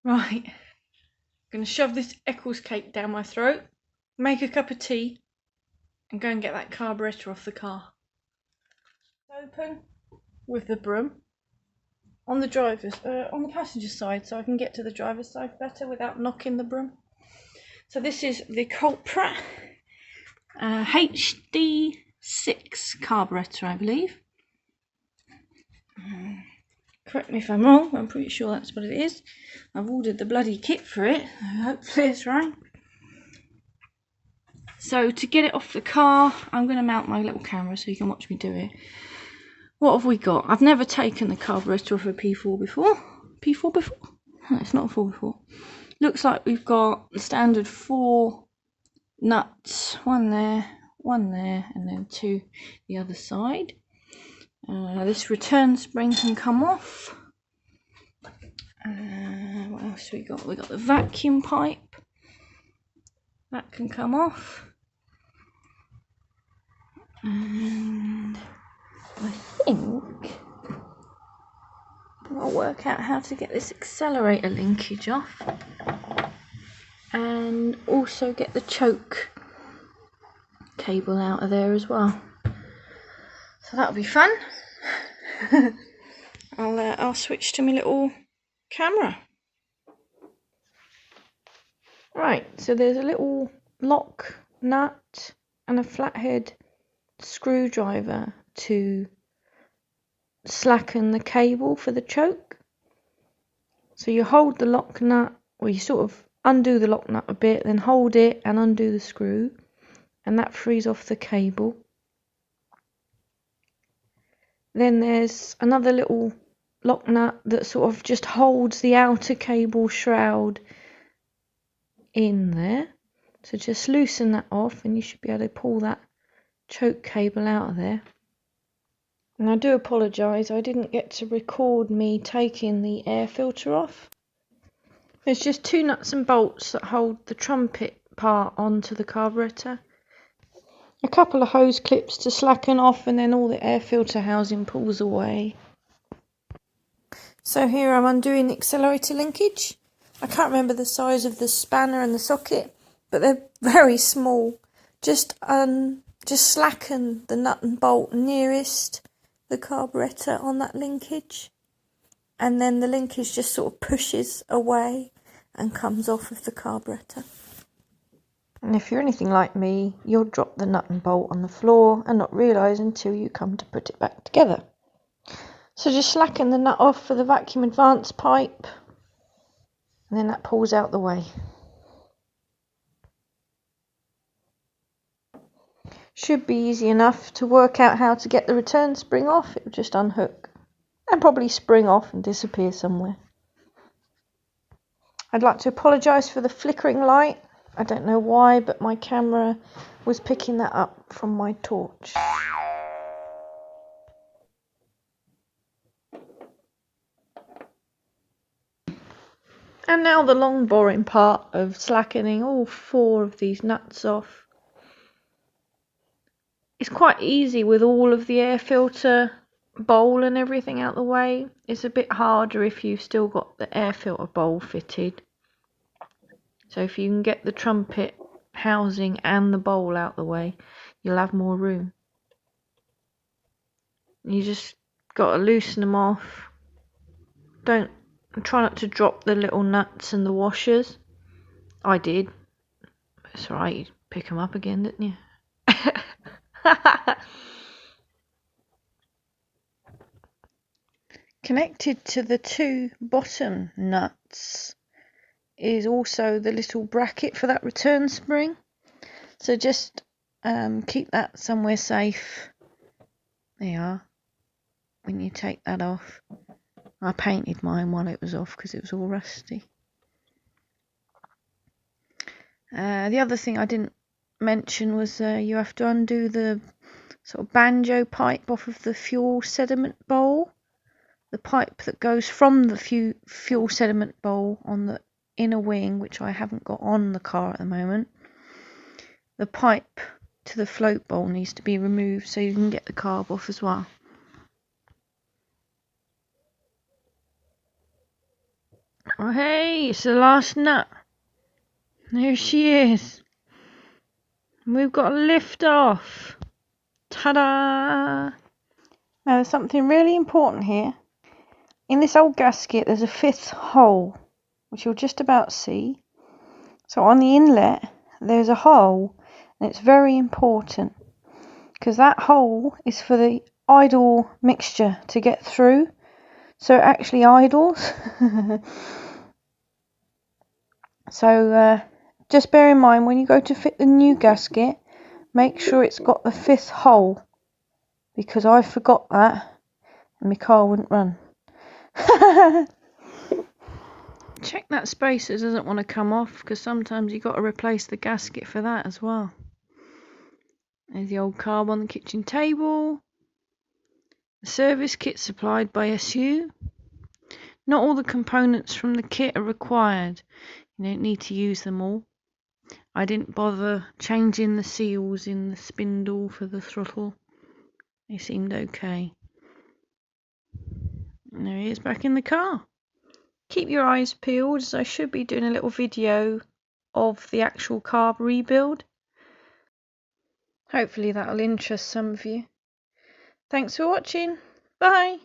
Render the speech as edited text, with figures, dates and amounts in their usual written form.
Right, I'm going to shove this Eccles cake down my throat, make a cup of tea, and go and get that carburettor off the car. Open with the broom on the on the passenger side, so I can get to the driver's side better without knocking the broom. So this is the culprit, HD6 Carburettor, I believe. Correct me if I'm wrong, I'm pretty sure that's what it is. I've ordered the bloody kit for it, hopefully it's right. So to get it off the car, I'm going to mount my little camera so you can watch me do it. What have we got? I've never taken the carburettor off a P4 before. P4 before? No, it's not a 4 before. Looks like we've got the standard 4 nuts, one there, and then 2 the other side. This return spring can come off. What else we got? We got the vacuum pipe. That can come off. And I think I'll work out how to get this accelerator linkage off. And also get the choke cable out of there as well. So that'll be fun. I'll switch to my little camera. Right, so there's a little lock nut and a flathead screwdriver to slacken the cable for the choke. So you hold the lock nut, or you sort of undo the lock nut a bit, then hold it and undo the screw, and that frees off the cable. Then there's another little lock nut that sort of just holds the outer cable shroud in there. So just loosen that off and you should be able to pull that choke cable out of there. And I do apologise, I didn't get to record me taking the air filter off. There's just 2 nuts and bolts that hold the trumpet part onto the carburettor. A couple of hose clips to slacken off, and then all the air filter housing pulls away. So here I'm undoing the accelerator linkage. I can't remember the size of the spanner and the socket, but they're very small. Just slacken the nut and bolt nearest the carburettor on that linkage, and then the linkage just sort of pushes away and comes off of the carburettor. And if you're anything like me, you'll drop the nut and bolt on the floor and not realise until you come to put it back together. So just slacken the nut off for the vacuum advance pipe, and then that pulls out the way. Should be easy enough to work out how to get the return spring off. It will just unhook and probably spring off and disappear somewhere. I'd like to apologise for the flickering light. I don't know why, but my camera was picking that up from my torch. And now the long boring part of slackening all 4 of these nuts off. It's quite easy with all of the air filter bowl and everything out the way. It's a bit harder if you've still got the air filter bowl fitted. So if you can get the trumpet housing and the bowl out the way, you'll have more room. You just got to loosen them off. Try not to drop the little nuts and the washers. I did. It's alright, you pick them up again, didn't you? Connected to the 2 bottom nuts is also the little bracket for that return spring. So just keep that somewhere safe. There you are. When you take that off. I painted mine while it was off because it was all rusty. The other thing I didn't mention was you have to undo the sort of banjo pipe off of the fuel sediment bowl. The pipe that goes from the fuel sediment bowl on the inner wing, which I haven't got on the car at the moment. The pipe to the float bowl needs to be removed so you can get the carb off as well. Oh hey, it's the last nut. There she is. We've got lift off. Ta-da! Now there's something really important here. In this old gasket there's a 5th hole, which you'll just about see. So on the inlet there's a hole, and it's very important because that hole is for the idle mixture to get through, so it actually idles. So just bear in mind when you go to fit the new gasket, make sure it's got the 5th hole, because I forgot that and my car wouldn't run. Check that spacer doesn't want to come off, because sometimes you've got to replace the gasket for that as well. There's the old carb on the kitchen table. The service kit supplied by SU. Not all the components from the kit are required. You don't need to use them all. I didn't bother changing the seals in the spindle for the throttle. They seemed okay. And there he is back in the car. Keep your eyes peeled, as I should be doing a little video of the actual carb rebuild. Hopefully that'll interest some of you. Thanks for watching. Bye.